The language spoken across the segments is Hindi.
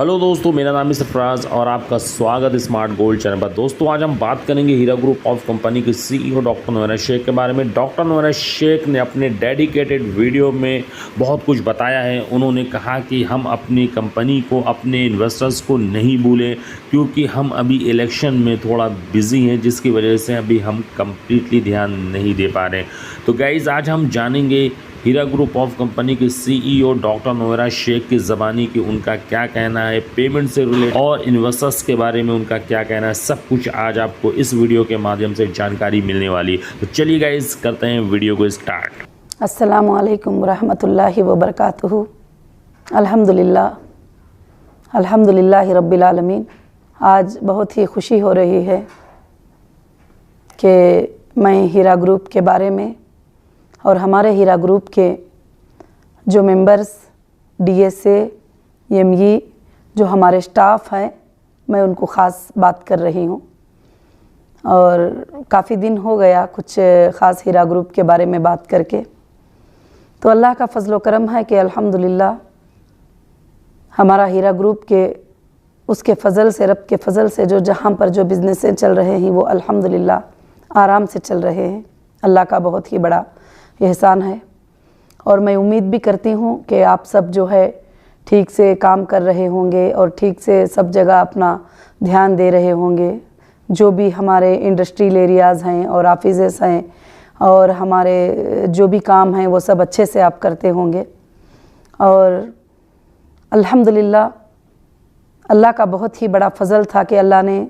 हेलो दोस्तों, मेरा नाम है सरफराज और आपका स्वागत है स्मार्ट गोल्ड चैनल पर। दोस्तों आज हम बात करेंगे हीरा ग्रुप ऑफ कंपनी के सीईओ डॉक्टर नोएरा शेख के बारे में। डॉक्टर नोएरा शेख ने अपने डेडिकेटेड वीडियो में बहुत कुछ बताया है। उन्होंने कहा कि हम अपनी कंपनी को, अपने इन्वेस्टर्स को नहीं भूलें, क्योंकि हम अभी इलेक्शन में थोड़ा बिजी हैं, जिसकी वजह से अभी हम कम्प्लीटली ध्यान नहीं दे पा रहे। तो गाइज़ आज हम जानेंगे हीरा ग्रुप ऑफ कंपनी के सीईओ डॉक्टर नोएरा शेख की ज़बानी की उनका क्या कहना है, पेमेंट से रिलेटेड और इन्वेस्टर्स के बारे में उनका क्या कहना है। सब कुछ आज आपको इस वीडियो के माध्यम से जानकारी मिलने वाली है। तो चलिए गाइस करते हैं वीडियो को स्टार्ट। अस्सलामु अलैकुम रहमतुल्लाहि व बरकातुहू। अल्हम्दुलिल्लाह रब्बिल आलमीन। आज बहुत ही खुशी हो रही है कि मैं हीरा ग्रुप के बारे में और हमारे हीरा ग्रुप के जो मेंबर्स, डीएसए, एमई, जो हमारे स्टाफ हैं, मैं उनको ख़ास बात कर रही हूँ। और काफ़ी दिन हो गया कुछ ख़ास हीरा ग्रुप के बारे में बात करके। तो अल्लाह का फजल व करम है कि अल्हम्दुलिल्लाह हमारा हीरा ग्रुप के उसके फ़ज़ल से, रब के फ़ज़ल से जो जहाँ पर जो बिज़नेसें चल रहे हैं वो अल्हम्दुलिल्लाह आराम से चल रहे हैं। अल्लाह का बहुत ही बड़ा एहसान है। और मैं उम्मीद भी करती हूँ कि आप सब जो है ठीक से काम कर रहे होंगे और ठीक से सब जगह अपना ध्यान दे रहे होंगे। जो भी हमारे इंडस्ट्रियल एरियाज़ हैं और ऑफिसेस हैं और हमारे जो भी काम हैं वो सब अच्छे से आप करते होंगे। और अल्हम्दुलिल्लाह अल्लाह का बहुत ही बड़ा फ़ज़ल था कि अल्लाह ने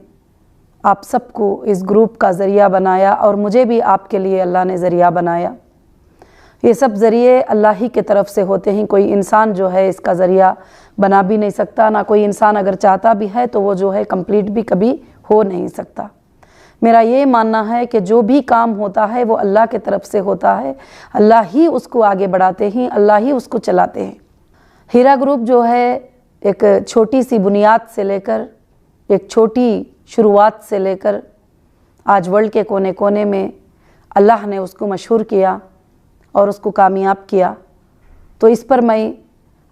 आप सबको इस ग्रुप का ज़रिया बनाया और मुझे भी आपके लिए अल्लाह ने ज़रिया बनाया। ये सब ज़रिए अल्लाह ही के तरफ से होते हैं। कोई इंसान जो है इसका ज़रिया बना भी नहीं सकता, ना कोई इंसान अगर चाहता भी है तो वो जो है कंप्लीट भी कभी हो नहीं सकता। मेरा ये मानना है कि जो भी काम होता है वो अल्लाह के तरफ से होता है। अल्लाह ही उसको आगे बढ़ाते हैं, अल्लाह ही उसको चलाते हैं। हीरा ग्रुप जो है एक छोटी सी बुनियाद से लेकर, एक छोटी शुरुआत से लेकर आज वर्ल्ड के कोने कोने में अल्लाह ने उसको मशहूर किया और उसको कामयाब किया। तो इस पर मैं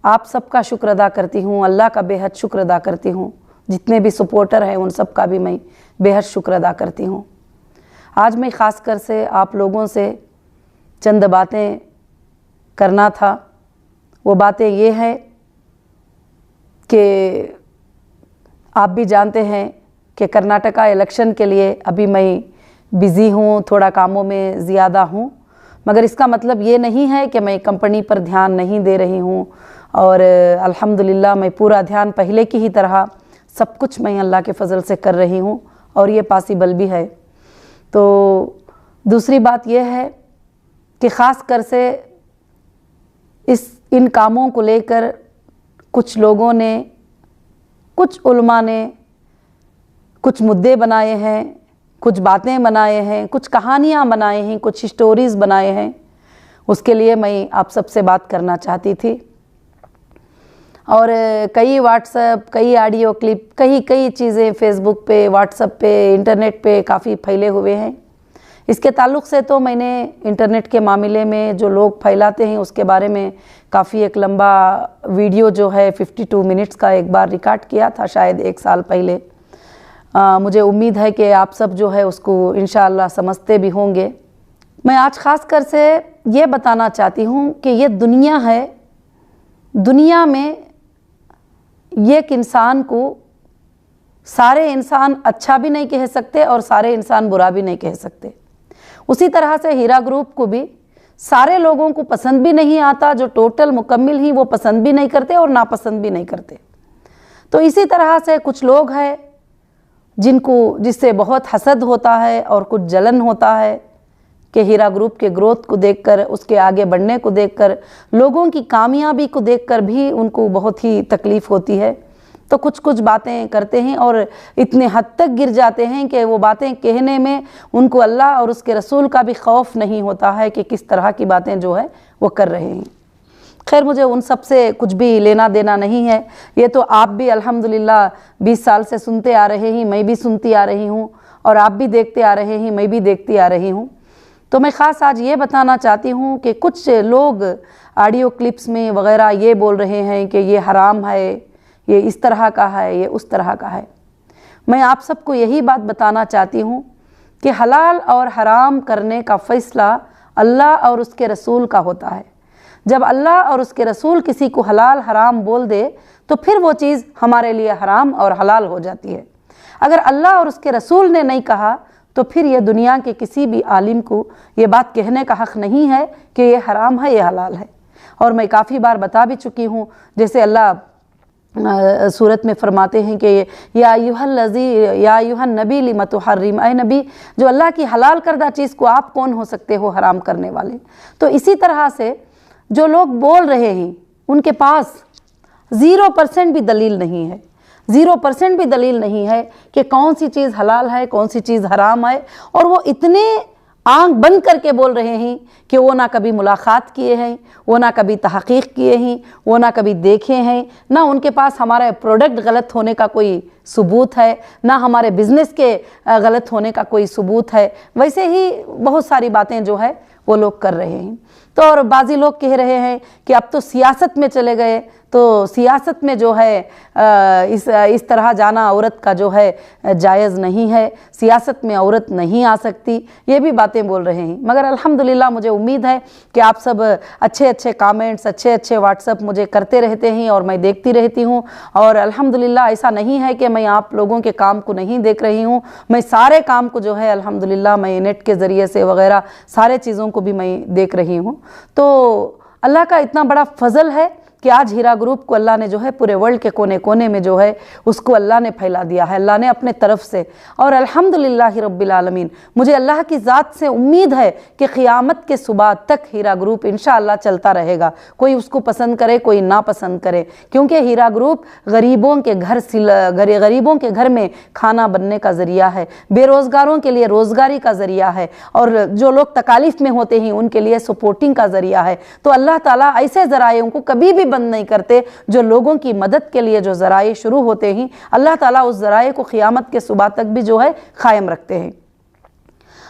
आप सबका शुक्र अदा करती हूँ, अल्लाह का बेहद शुक्र अदा करती हूँ। जितने भी सपोर्टर हैं उन सब का भी मैं बेहद शुक्र अदा करती हूँ। आज मैं ख़ास कर से आप लोगों से चंद बातें करना था। वो बातें ये हैं कि आप भी जानते हैं कि कर्नाटका इलेक्शन के लिए अभी मैं बिज़ी हूँ, थोड़ा कामों में ज़्यादा हूँ। मगर इसका मतलब ये नहीं है कि मैं कंपनी पर ध्यान नहीं दे रही हूँ। और अल्हम्दुलिल्लाह मैं पूरा ध्यान पहले की ही तरह सब कुछ मैं अल्लाह के फ़ज़ल से कर रही हूँ और ये पॉसिबल भी है। तो दूसरी बात यह है कि ख़ास कर से इन कामों को लेकर कुछ लोगों ने, कुछ उलमा ने कुछ मुद्दे बनाए हैं, कुछ बातें बनाए हैं, कुछ कहानियाँ बनाए हैं, कुछ स्टोरीज़ बनाए हैं। उसके लिए मैं आप सबसे बात करना चाहती थी। और कई व्हाट्सएप, कई ऑडियो क्लिप, कई चीज़ें फेसबुक पे, व्हाट्सएप पे, इंटरनेट पे काफ़ी फैले हुए हैं। इसके ताल्लुक़ से तो मैंने इंटरनेट के मामले में जो लोग फैलाते हैं उसके बारे में काफ़ी एक लंबा वीडियो जो है 52 मिनट्स का एक बार रिकॉर्ड किया था, शायद 1 साल पहले। मुझे उम्मीद है कि आप सब जो है उसको इंशाअल्लाह समझते भी होंगे। मैं आज ख़ास कर से ये बताना चाहती हूँ कि ये दुनिया है, दुनिया में एक इंसान को सारे इंसान अच्छा भी नहीं कह सकते और सारे इंसान बुरा भी नहीं कह सकते। उसी तरह से हीरा ग्रुप को भी सारे लोगों को पसंद भी नहीं आता, जो टोटल मुकम्मिल ही वो पसंद भी नहीं करते और नापसंद भी नहीं करते। तो इसी तरह से कुछ लोग हैं जिससे बहुत हसद होता है और कुछ जलन होता है कि हीरा ग्रुप के ग्रोथ को देखकर, उसके आगे बढ़ने को देखकर, लोगों की कामयाबी को देखकर भी उनको बहुत ही तकलीफ़ होती है। तो कुछ बातें करते हैं और इतने हद तक गिर जाते हैं कि वो बातें कहने में उनको अल्लाह और उसके रसूल का भी खौफ नहीं होता है कि किस तरह की बातें जो है वो कर रहे हैं। खैर, मुझे उन सब से कुछ भी लेना देना नहीं है। ये तो आप भी अल्हम्दुलिल्लाह 20 साल से सुनते आ रहे हैं, मैं भी सुनती आ रही हूँ और आप भी देखते आ रहे हैं, मैं भी देखती आ रही हूँ। तो मैं ख़ास आज ये बताना चाहती हूँ कि कुछ लोग ऑडियो क्लिप्स में वग़ैरह ये बोल रहे हैं कि ये हराम है, ये इस तरह का है, ये उस तरह का है। मैं आप सबको यही बात बताना चाहती हूँ कि हलाल और हराम करने का फ़ैसला अल्लाह और उसके रसूल का होता है। जब अल्लाह और उसके रसूल किसी को हलाल हराम बोल दे तो फिर वो चीज़ हमारे लिए हराम और हलाल हो जाती है। अगर अल्लाह और उसके रसूल ने नहीं कहा तो फिर ये दुनिया के किसी भी आलिम को ये बात कहने का हक़ नहीं है कि ये हराम है, ये हलाल है। और मैं काफ़ी बार बता भी चुकी हूँ, जैसे अल्लाह सूरत में फरमाते हैं कि या अय्युहन नबी लिमा तुहर्रिम, ऐ नबी जो अल्लाह की हलाल करदा चीज़ को आप कौन हो सकते हो हराम करने वाले। तो इसी तरह से जो लोग बोल रहे हैं उनके पास 0% भी दलील नहीं है, 0% भी दलील नहीं है कि कौन सी चीज़ हलाल है, कौन सी चीज़ हराम है। और वो इतने आंख बंद करके बोल रहे हैं कि वो ना कभी मुलाकात किए हैं, वो ना कभी तहक़ीक़ किए हैं, वो ना कभी देखे हैं, ना उनके पास हमारा प्रोडक्ट गलत होने का कोई सबूत है, ना हमारे बिज़नेस के गलत होने का कोई सबूत है। वैसे ही बहुत सारी बातें जो है वो लोग कर रहे हैं। तो और बाज़ी लोग कह रहे हैं कि अब तो सियासत में चले गए, तो सियासत में जो है इस तरह जाना औरत का जो है जायज़ नहीं है, सियासत में औरत नहीं आ सकती, ये भी बातें बोल रहे हैं। मगर अल्हम्दुलिल्लाह मुझे उम्मीद है कि आप सब अच्छे अच्छे कमेंट्स, अच्छे अच्छे व्हाट्सअप मुझे करते रहते हैं और मैं देखती रहती हूँ। और अल्हम्दुलिल्लाह ऐसा नहीं है कि मैं आप लोगों के काम को नहीं देख रही हूँ, मैं सारे काम को जो है अल्हम्दुलिल्लाह मैं नेट के ज़रिए से वगैरह सारे चीज़ों को भी मैं देख रही हूँ। तो अल्लाह का इतना बड़ा फजल है कि आज हीरा ग्रुप को अल्लाह ने जो है पूरे वर्ल्ड के कोने कोने में जो है उसको अल्लाह ने फैला दिया है, अल्लाह ने अपने तरफ से। और अल्हम्दुलिल्लाह रब्बिल आलमीन, मुझे अल्लाह की ज़ात से उम्मीद है कि क़ियामत के सुबह तक हीरा ग्रुप इंशाअल्लाह चलता रहेगा, कोई उसको पसंद करे कोई ना पसंद करे, क्योंकि हीरा ग्रुप गरीबों के घर में खाना बनने का ज़रिया है, बेरोज़गारों के लिए रोज़गारी का ज़रिया है, और जो लोग तकालीफ़ में होते हैं उनके लिए सपोर्टिंग का ज़रिया है। तो अल्लाह ताला ऐसे ज़रायों को कभी भी बंद नहीं करते, जो लोगों की मदद के लिए जो ज़राए शुरू होते हैं अल्लाह ताला उस ज़राए को क़ियामत के सुबह तक भी जो है क़ायम रखते हैं।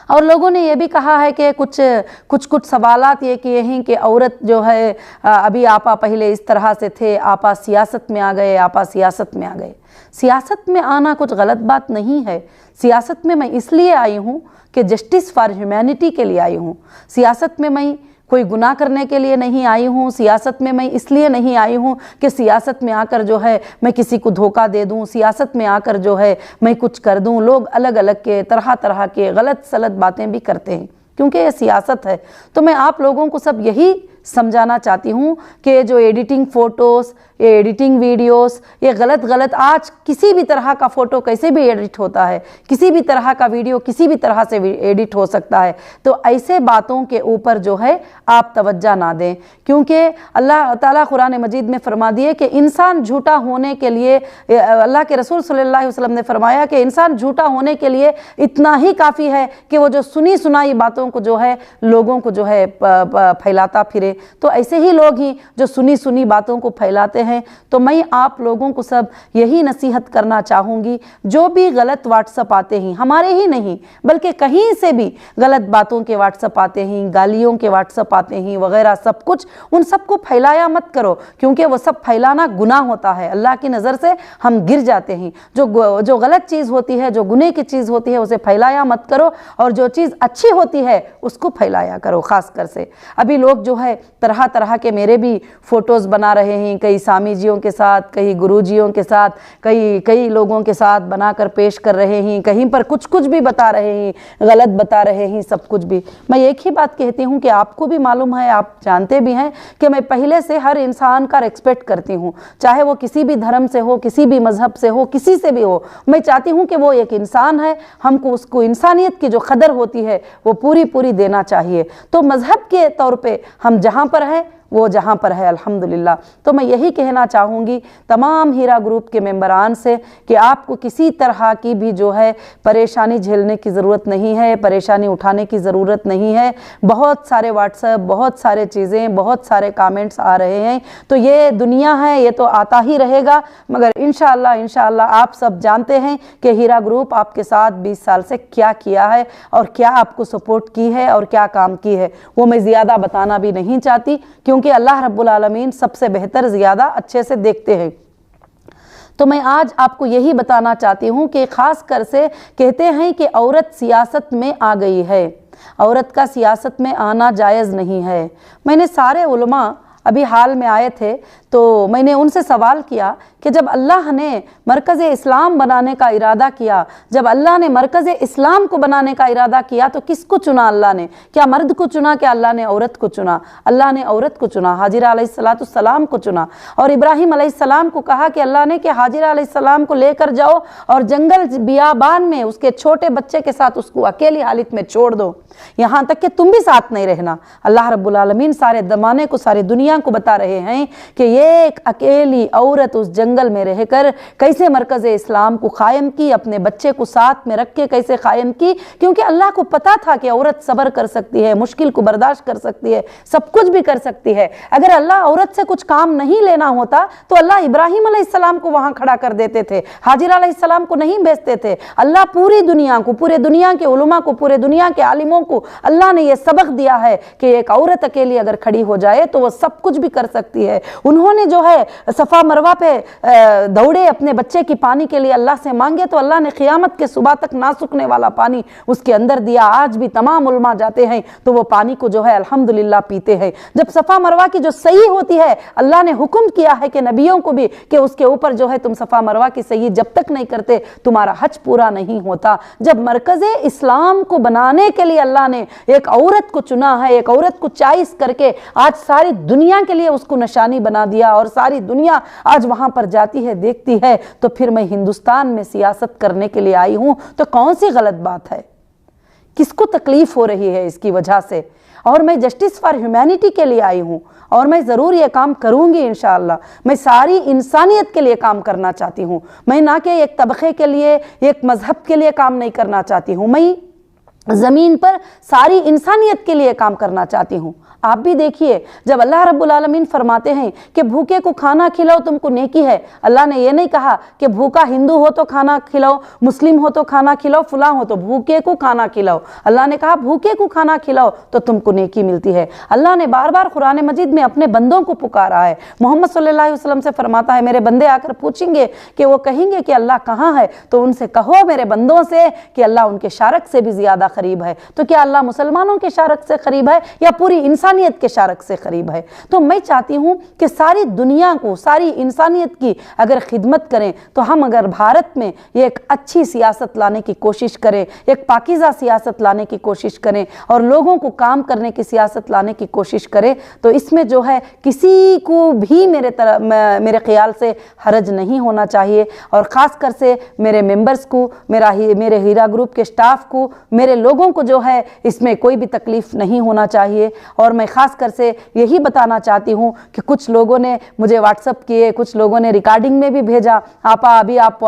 और लोगों ने यह भी कहा है कि कुछ सवालात ये किए हैं कि औरत जो है अभी आपा पहले इस तरह से थे, आपा सियासत में आ गए, आपा सियासत में आ गए। सियासत में आना कुछ गलत बात नहीं है। सियासत में मैं इसलिए आई हूँ कि जस्टिस फॉर ह्यूमैनिटी के लिए आई हूँ। सियासत में मैं कोई गुनाह करने के लिए नहीं आई हूँ। सियासत में मैं इसलिए नहीं आई हूँ कि सियासत में आकर जो है मैं किसी को धोखा दे दूँ, सियासत में आकर जो है मैं कुछ कर दूँ। लोग अलग अलग के तरह तरह के गलत सलत बातें भी करते हैं, क्योंकि ये सियासत है। तो मैं आप लोगों को सब यही समझाना चाहती हूँ कि जो एडिटिंग फ़ोटोज़, ये एडिटिंग वीडियोस, ये गलत आज किसी भी तरह का फ़ोटो कैसे भी एडिट होता है, किसी भी तरह का वीडियो किसी भी तरह से एडिट हो सकता है। तो ऐसे बातों के ऊपर जो है आप तवज्जो ना दें, क्योंकि अल्लाह ताला कुरान मजीद में फरमा दिए कि इंसान झूठा होने के लिए, अल्लाह के रसूल सल्लल्लाहु अलैहि वसल्लम ने फरमाया कि इंसान झूठा होने के लिए इतना ही काफ़ी है कि वो जो सुनी सुनाई बातों को जो है लोगों को जो है फैलाता फिरे। तो ऐसे ही लोग ही जो सुनी सुनी बातों को फैलाते हैं। तो मैं आप लोगों को सब यही नसीहत करना चाहूँगी, जो भी गलत व्हाट्सअप आते हैं, हमारे ही नहीं बल्कि कहीं से भी गलत बातों के व्हाट्सअप आते हैं, गालियों के व्हाट्सअप आते हैं वगैरह सब कुछ, उन सबको फैलाया मत करो, क्योंकि वो सब फैलाना गुनाह होता है। अल्लाह की नज़र से हम गिर जाते हैं। जो गलत चीज़ होती है, जो गुनाह की चीज़ होती है, उसे फैलाया मत करो, और जो चीज़ अच्छी होती है उसको फैलाया करो। ख़ास कर से अभी लोग जो है तरह तरह के मेरे भी फ़ोटोज़ बना रहे हैं, कई स्वामी जियों के साथ, कई गुरु जियों के साथ, कई लोगों के साथ बनाकर पेश कर रहे हैं, कहीं पर कुछ भी बता रहे हैं, गलत बता रहे हैं, सब कुछ भी। मैं एक ही बात कहती हूँ कि आपको भी मालूम है, आप जानते भी हैं कि मैं पहले से हर इंसान का रिस्पेक्ट करती हूँ, चाहे वो किसी भी धर्म से हो, किसी भी मज़हब से हो, किसी से भी हो। मैं चाहती हूँ कि वो एक इंसान है, हमको उसको इंसानियत की जो कदर होती है वो पूरी देना चाहिए। तो मज़हब के तौर पे हम जहाँ पर हैं वो जहाँ पर है अल्हम्दुलिल्लाह। तो मैं यही कहना चाहूँगी तमाम हीरा ग्रुप के मेंबरान से कि आपको किसी तरह की भी जो है परेशानी झेलने की ज़रूरत नहीं है, परेशानी उठाने की ज़रूरत नहीं है। बहुत सारे व्हाट्सएप, बहुत सारे चीज़ें, बहुत सारे कमेंट्स आ रहे हैं, तो ये दुनिया है, ये तो आता ही रहेगा। मगर इंशाअल्लाह आप सब जानते हैं कि हीरा ग्रुप आपके साथ 20 साल से क्या किया है और क्या आपको सपोर्ट की है और क्या काम की है, वो मैं ज़्यादा बताना भी नहीं चाहती, क्योंकि अल्लाह रब्बुल आलमीन सबसे बेहतर ज़्यादा अच्छे से देखते हैं। तो मैं आज आपको यही बताना चाहती हूँ कि ख़ास कर से कहते हैं कि औरत सियासत में आ गई है, औरत का सियासत में आना जायज़ नहीं है। मैंने सारे उलमा अभी हाल में आए थे तो मैंने उनसे सवाल किया कि जब अल्लाह ने मरकज़ इस्लाम बनाने का इरादा किया, जब अल्लाह ने मरकज़ इस्लाम को बनाने का इरादा किया तो किसको चुना अल्लाह ने? क्या मर्द को चुना, क्या अल्लाह ने औरत को चुना? अल्लाह ने औरत को चुना, हाजिरा अलैहिस्सलाम को चुना। और इब्राहिम अलैहिस्सलाम को कहा कि अल्लाह ने कि हाजिरा अलैहिस्सलाम को लेकर जाओ और जंगल बियाबान में उसके छोटे बच्चे के साथ उसको अकेली हालत में छोड़ दो, यहाँ तक कि तुम भी साथ नहीं रहना। अल्लाह रब्बुल आलमीन सारे ज़माने को, सारी दुनिया को बता रहे हैं कि ये एक अकेली औरत उस जंगल में रहकर कैसे मरकज़ इस्लाम को कायम की, अपने बच्चे को साथ में रख के कैसे कायम की, क्योंकि अल्लाह को पता था कि औरत सब्र कर सकती है, मुश्किल को बर्दाश्त कर सकती है, सब कुछ भी कर सकती है। अगर अल्लाह औरत से कुछ काम नहीं लेना होता तो अल्लाह इब्राहिम अलैहिस्सलाम को वहां खड़ा कर देते थे, हाजिरा अलैहिस्सलाम को नहीं भेजते थे। अल्लाह पूरी दुनिया को, पूरे दुनिया के उलमा को, पूरे दुनिया के आलिमों को अल्लाह ने यह सबक दिया है कि एक औरत अकेली अगर खड़ी हो जाए तो वह सब कुछ भी कर सकती है। उन्होंने जो है सफ़ा मरवा पे दौड़े, अपने बच्चे की पानी के लिए अल्लाह से मांगे तो अल्लाह ने क़ियामत के सुबह तक ना सूखने वाला पानी उसके अंदर दिया। आज भी तमाम उलमा जाते हैं तो वो पानी को जो है अल्हम्दुलिल्लाह पीते हैं। जब सफ़ा मरवा की जो सही होती है, अल्लाह ने हुक्म किया है कि नबियों को भी कि उसके ऊपर जो है तुम सफ़ा मरवा की सही जब तक नहीं करते तुम्हारा हज पूरा नहीं होता। जब मरकज़ इस्लाम को बनाने के लिए अल्लाह ने एक औरत को चुना है, एक औरत को चॉइस करके आज सारी दुनिया के लिए उसको निशानी बना दिया और सारी दुनिया आज वहां पर जाती है, देखती है, तो फिर मैं हिंदुस्तान में सियासत करने के लिए आई हूं तो कौन सी गलत बात है? किसको तकलीफ हो रही है इसकी वजह से? और मैं जस्टिस फॉर ह्यूमैनिटी के लिए आई हूं और मैं ज़रूर ये काम करूंगी इंशाअल्लाह। मैं सारी इंसानियत के लिए काम करना चाहती हूं, मैं ना कि एक तबके के लिए, एक मजहब के लिए काम नहीं करना चाहती हूं, मैं ज़मीन पर सारी इंसानियत के लिए काम करना चाहती हूँ। आप भी देखिए, जब अल्लाह रब्बुल आलमीन फरमाते हैं कि भूखे को खाना खिलाओ तुमको नेकी है, अल्लाह ने यह नहीं कहा कि भूखा हिंदू हो तो खाना खिलाओ, मुस्लिम हो तो खाना खिलाओ, फलां हो तो भूखे को खाना खिलाओ। अल्लाह ने कहा भूखे को खाना खिलाओ तो तुमको नेकी मिलती है। अल्लाह ने बार बार कुरान मजीद में अपने बंदों को पुकारा है। मोहम्मद सल्लल्लाहु अलैहि वसल्लम से फरमाता है, मेरे बंदे आकर पूछेंगे कि वो कहेंगे कि अल्लाह कहाँ है, तो उनसे कहो मेरे बंदों से कि अल्लाह उनके शारक से भी ज़्यादा करीब है। तो क्या अल्लाह मुसलमानों के शारक से करीब है या पूरी इंसानियत के शारक से करीब है? तो मैं चाहती हूं कि सारी दुनिया को, सारी इंसानियत की अगर खिदमत करें तो हम अगर भारत में एक अच्छी सियासत लाने की कोशिश करें, एक पाकीज़ा सियासत लाने की कोशिश करें और लोगों को काम करने की सियासत लाने की कोशिश करें तो इसमें जो है किसी को भी मेरे ख्याल से हरज नहीं होना चाहिए। और ख़ास कर से मेरे मेंबर्स को, मेरे हीरा ग्रुप के स्टाफ को, मेरे लोगों को जो है इसमें कोई भी तकलीफ़ नहीं होना चाहिए। और मैं ख़ास कर से यही बताना चाहती हूँ कि कुछ लोगों ने मुझे व्हाट्सअप किए, कुछ लोगों ने रिकॉर्डिंग में भी भेजा, आपा अभी आप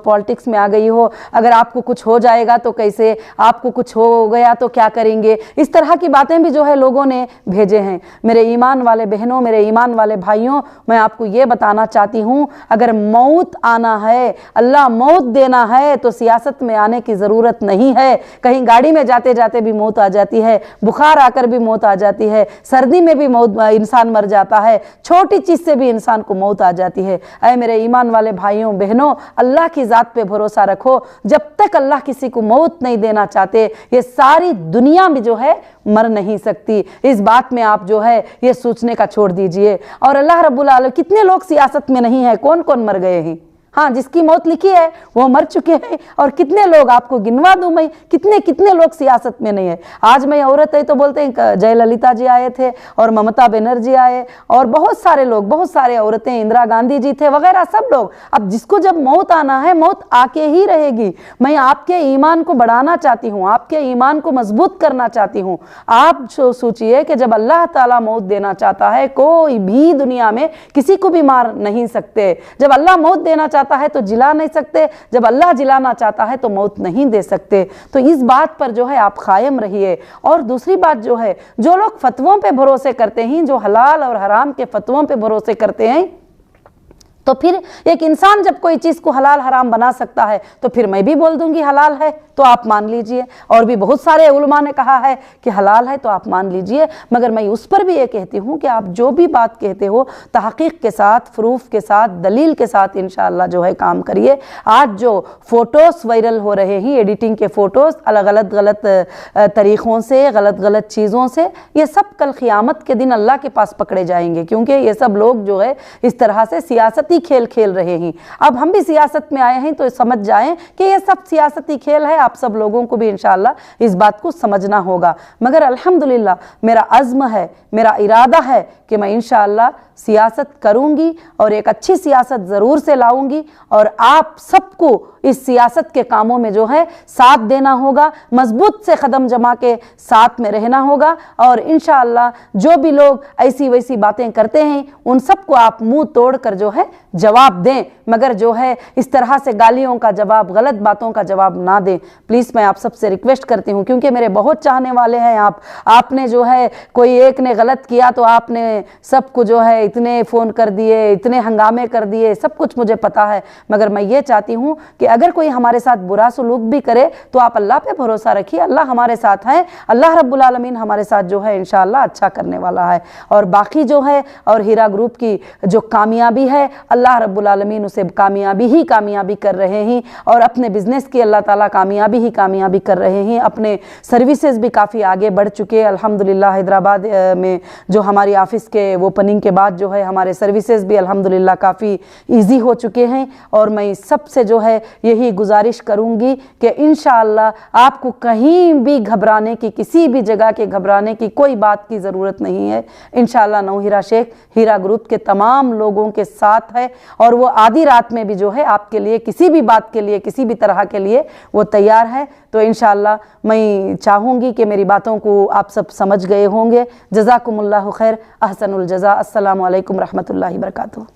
पॉलिटिक्स में आ गई हो, अगर आपको कुछ हो जाएगा तो कैसे, आपको कुछ हो गया तो क्या करेंगे, इस तरह की बातें भी जो है लोगों ने भेजे हैं। मेरे ईमान वाले बहनों, मेरे ईमान वाले भाइयों, मैं आपको ये बताना चाहती हूँ, अगर मौत आना है, अल्लाह मौत देना है तो सियासत में आने की ज़रूरत नहीं है। कहीं गाड़ी में जाते जाते भी मौत आ जाती है, बुखार आकर भी मौत आ जाती है, सर्दी में भी मौत, इंसान मर जाता है, छोटी चीज़ से भी इंसान को मौत आ जाती है। ऐ मेरे ईमान वाले भाइयों बहनों, अल्लाह की ज़ात पे भरोसा रखो। जब तक अल्लाह किसी को मौत नहीं देना चाहते, ये सारी दुनिया भी जो है मर नहीं सकती। इस बात में आप जो है ये सोचने का छोड़ दीजिए। और अल्लाह रब्बुल आलमीन, कितने लोग सियासत में नहीं है, कौन कौन मर गए हैं? हाँ, जिसकी मौत लिखी है वो मर चुके हैं। और कितने लोग आपको गिनवा दूं मैं, कितने कितने लोग सियासत में नहीं है। आज मैं औरत है तो बोलते हैं जयललिता जी आए थे और ममता बनर्जी आए और बहुत सारे लोग, बहुत सारे औरतें, इंदिरा गांधी जी थे वगैरह सब लोग। अब जिसको जब मौत आना है, मौत आके ही रहेगी। मैं आपके ईमान को बढ़ाना चाहती हूँ, आपके ईमान को मजबूत करना चाहती हूँ। आप सोचिए कि जब अल्लाह ताला मौत देना चाहता है, कोई भी दुनिया में किसी को भी मार नहीं सकते। जब अल्लाह मौत देना चाहता है तो जिला नहीं सकते, जब अल्लाह जिलाना चाहता है तो मौत नहीं दे सकते। तो इस बात पर जो है आप कायम रहिए। और दूसरी बात जो है, जो लोग फतवों पे भरोसे करते हैं, जो हलाल और हराम के फतवों पे भरोसे करते हैं, तो फिर एक इंसान जब कोई चीज़ को हलाल हराम बना सकता है तो फिर मैं भी बोल दूंगी हलाल है तो आप मान लीजिए। और भी बहुत सारे उलमा ने कहा है कि हलाल है तो आप मान लीजिए। मगर मैं उस पर भी ये कहती हूँ कि आप जो भी बात कहते हो तहकीक के साथ, प्रूफ के साथ, दलील के साथ इंशाअल्लाह जो है काम करिए। आज जो फ़ोटोज़ वायरल हो रहे हैं, एडिटिंग के फ़ोटोज़ अलग गलत तरीक़ों से, गलत चीज़ों से, ये सब कल क़ियामत के दिन अल्लाह के पास पकड़े जाएंगे, क्योंकि ये सब लोग जो है इस तरह से सियासती खेल खेल रहे हैं। अब हम भी सियासत में आए हैं तो समझ जाएं कि ये सब सियासती खेल है। आप सब लोगों को भी इंशाअल्लाह इस बात को समझना होगा। मगर अल्हम्दुलिल्लाह मेरा अज़्म है, मेरा इरादा है कि मैं इंशाअल्लाह सियासत करूंगी और एक अच्छी सियासत ज़रूर से लाऊंगी। और आप सबको इस सियासत के कामों में जो है साथ देना होगा, मजबूत से कदम जमा के साथ में रहना होगा। और इंशाअल्लाह जो भी लोग ऐसी वैसी बातें करते हैं उन सबको आप मुंह तोड़कर जो है जवाब दें, मगर जो है इस तरह से गालियों का जवाब, गलत बातों का जवाब ना दें। प्लीज़ मैं आप सबसे रिक्वेस्ट करती हूँ, क्योंकि मेरे बहुत चाहने वाले हैं आपने जो है कोई एक ने गलत किया तो आपने सबको जो है इतने फ़ोन कर दिए, इतने हंगामे कर दिए, सब कुछ मुझे पता है। मगर मैं ये चाहती हूँ कि अगर कोई हमारे साथ बुरा सलूक भी करे तो आप अल्लाह पे भरोसा रखिए, अल्लाह हमारे साथ है, अल्लाह रब्बुल आलमीन हमारे साथ जो है इंशाअल्लाह अच्छा करने वाला है। और बाकी जो है और हीरा ग्रुप की जो कामयाबी है, अल्लाह रब्बुल आलमीन उसे कामयाबी कर रहे हैं। और अपने बिज़नेस की अल्लाह ताला कामयाबी कर रहे हैं। अपने सर्विसेज भी काफ़ी आगे बढ़ चुके हैं अल्हम्दुलिल्लाह। हैदराबाद में जो हमारी ऑफ़िस के ओपनिंग के बाद जो है हमारे सर्विसेज भी अल्हम्दुलिल्लाह काफ़ी ईजी हो चुके हैं। और मैं सबसे जो है यही गुजारिश करूँगी कि इंशाअल्लाह आपको कहीं भी घबराने की, किसी भी जगह के घबराने की कोई बात की ज़रूरत नहीं है। इंशाअल्लाह नौहीरा शेख हीरा ग्रुप के तमाम लोगों के साथ है और वो आधी रात में भी जो है आपके लिए किसी भी बात के लिए, किसी भी तरह के लिए वो तैयार है। तो इंशाअल्लाह मैं चाहूँगी कि मेरी बातों को आप सब समझ गए होंगे। जज़ाकुमुल्लाहु खैर, अहसनुल जज़ा। अस्सलामु अलैकुम रहमतुल्लाहि व बरकातुहू।